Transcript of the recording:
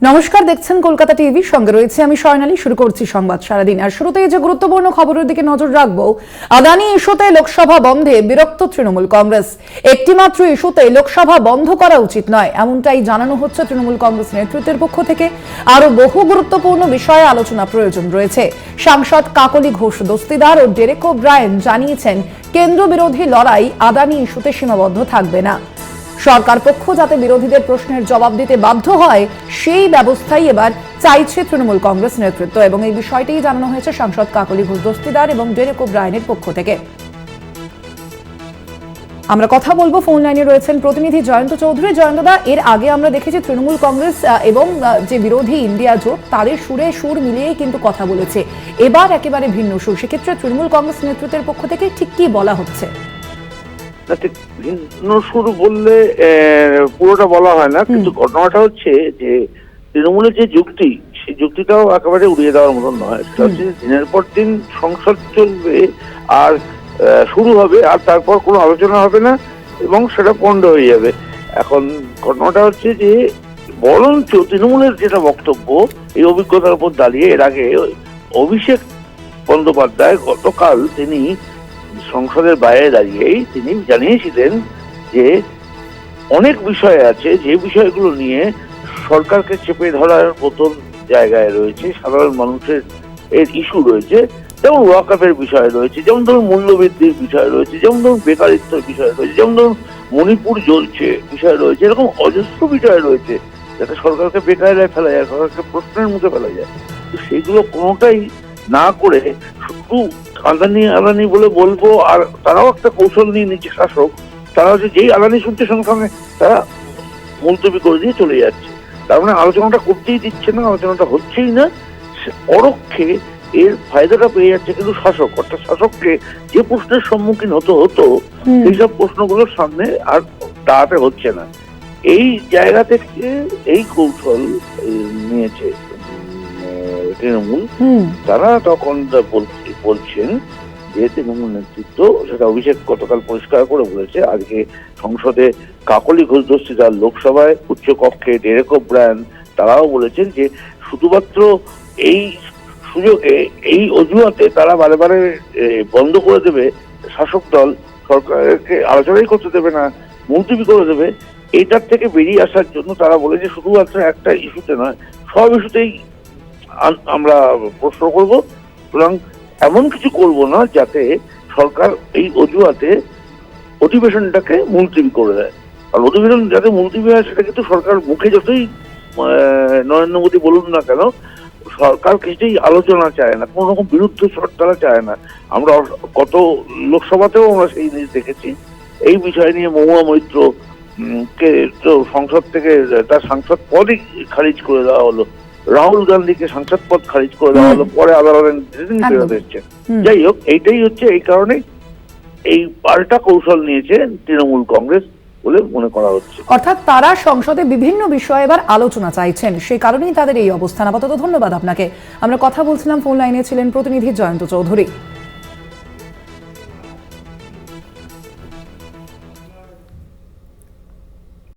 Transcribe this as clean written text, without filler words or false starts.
নমস্কার, দেখছেন কলকাতা টিভি। সঙ্গে রয়েছে আমি স্বর্ণালী। শুরু করছি সংবাদ সারাদিন। আর শুরুতেই যে গুরুত্বপূর্ণ খবরের দিকে নজর রাখবো, আদানি ইস্যুতে লোকসভা বন্ধে বিরক্ত তৃণমূল কংগ্রেস। একটিমাত্র ইস্যুতে লোকসভা বন্ধ করা উচিত নয়, এমনটাই জানানো হচ্ছে তৃণমূল কংগ্রেস নেতৃত্বের পক্ষ থেকে। আরো বহু গুরুত্বপূর্ণ বিষয়ে আলোচনা প্রয়োজন রয়েছে। সাংসদ কাকলি ঘোষ দস্তিদার ও ডেরেক ওব্রায়েন জানিয়েছেন, কেন্দ্র বিরোধী লড়াই আদানি ইস্যুতে সীমাবদ্ধ থাকবে না। সরকার পক্ষ যাতে বিরোধীদের প্রশ্নের জবাব দিতে বাধ্য হয়, সেই ব্যবস্থাই এবার চাইছে তৃণমূল কংগ্রেস নেতৃত্ব, এবং এই বিষয়টিই জানানো হয়েছে সাংসদ কাকলি ঘোষ দস্তিদার এবং ডেরেক ওব্রায়েনের পক্ষ থেকে। আমরা কথা বলবো, ফোন লাইনে রয়েছেন প্রতিনিধি জয়ন্ত চৌধুরী। জয়ন্তদা, এর আগে আমরা দেখেছি তৃণমূল কংগ্রেস এবং যে বিরোধী ইন্ডিয়া জোট, তাদের সুরে সুর মিলিয়েই কিন্তু কথা বলেছে। এবার একেবারে ভিন্ন সুর। সেক্ষেত্রে তৃণমূল কংগ্রেস নেতৃত্বের পক্ষ থেকে ঠিক কি বলা হচ্ছে? ভিন্ন সুর বললে পুরোটা বলা হয় না, কিন্তু ঘটনাটা হচ্ছে যে তৃণমূলের যে যুক্তি, সেই যুক্তিটাও একেবারে উড়িয়ে দেওয়ার মতন নয়। সেটা হচ্ছে দিনের পর দিন সংসদ চলবে আর শুরু হবে, আর তারপর কোনো আলোচনা হবে না এবং সেটা পণ্ড হয়ে যাবে। এখন ঘটনাটা হচ্ছে যে বরঞ্চ তৃণমূলের যেটা বক্তব্য, এই অভিজ্ঞতার উপর দাঁড়িয়ে, এর আগে অভিষেক বন্দ্যোপাধ্যায় গতকাল তিনি সংসদের বাইরে দাঁড়িয়েই তিনি জানিয়েছিলেন যে অনেক বিষয় আছে যে বিষয়গুলো নিয়ে সরকারকে চেপে ধরার মতন জায়গায় রয়েছে, সাধারণ মানুষের এর ইস্যু রয়েছে, যেমন ওয়াকফের বিষয় রয়েছে, যেমন ধরুন মূল্যবৃদ্ধির বিষয় রয়েছে, যেমন ধরুন বেকারিত্বের বিষয় রয়েছে, যেমন ধরুন মণিপুর জ্বলছে বিষয় রয়েছে। এরকম অজস্র বিষয় রয়েছে যাতে সরকারকে বেকায়দায় ফেলা যায়, সরকারকে প্রশ্নের মুখে ফেলা যায়। তো সেইগুলো কোনোটাই না করে শুধু আদানি আদানি বলে বলবো, আর তারাও একটা কৌশল নিয়ে নিচ্ছে শাসক। তারা হচ্ছে যেই আদানি শুনছে সঙ্গে সঙ্গে তারা মুলতবি করে দিয়ে চলে যাচ্ছে। তার মানে আলোচনাটা করতেই দিচ্ছে না, আলোচনাটা হচ্ছেই না। পরোক্ষে এর ফায়দাটা পেয়ে যাচ্ছে কিন্তু শাসক, অর্থাৎ শাসককে যে প্রশ্নের সম্মুখীন হতে হতো সেইসব প্রশ্নগুলোর সামনে আর দাঁড়াতে হচ্ছে না। এই জায়গা থেকে এই কৌশল নিয়েছে তৃণমূল। তারা তখন বলছেন যে তৃণমূল নেতৃত্ব, সেটা অভিষেক গতকাল পরিষ্কার করে বলেছে, আজকে সংসদে কাকলি ঘোষ দস্তিদার, লোকসভায় উচ্চ কক্ষে ডেরেক ওব্রায়েন, তারাও বলেছেন যে শুধুমাত্র এই সুযোগে, এই অজুহাতে তারা বারে বারে বন্ধ করে দেবে, শাসক দল সরকারকে আলোচনাই করতে দেবে না, মুলতবি করে দেবে। এইটার থেকে বেরিয়ে আসার জন্য তারা বলেছে শুধুমাত্র একটা ইস্যুতে নয়, সব ইস্যুতেই আমরা প্রশ্ন করব, সুতরাং এমন কিছু করব না যাতে সরকার এই অজুহাতে অধিবেশনটাকে মুলতবি করে দেয়। আর অধিবেশন যাতে মুলতবি হয় সেটা কিন্তু সরকার মুখে যতই নরেন্দ্র মোদী বলুন না কেন, সরকার কিছুই আলোচনা চায় না, কোন রকম বিরুদ্ধ স্বর তারা চায় না। আমরা গত লোকসভাতেও আমরা সেই জিনিস দেখেছি। এই বিষয় নিয়ে মহুয়া মৈত্র কে তো সংসদ থেকে তার সাংসদ পদই খারিজ করে দেওয়া হলো, রাহুল গান্ধীকে সাংসদ পদ খারিজ করে দেওয়া হলো, পরে আদালতে ফেরত এসছে। যাই হোক, এইটাই হচ্ছে, এই কারণে এই পাল্টা কৌশল নিয়েছে তৃণমূল কংগ্রেস বলে মনে করা হচ্ছে। অর্থাৎ তারা সংসদে বিভিন্ন বিষয়ে এবার আলোচনা চাইছেন, সেই কারণেই তাদের এই অবস্থান। আপাতত ধন্যবাদ আপনাকে। আমরা কথা বলছিলাম, ফোন লাইনে ছিলেন প্রতিনিধি জয়ন্ত চৌধুরী।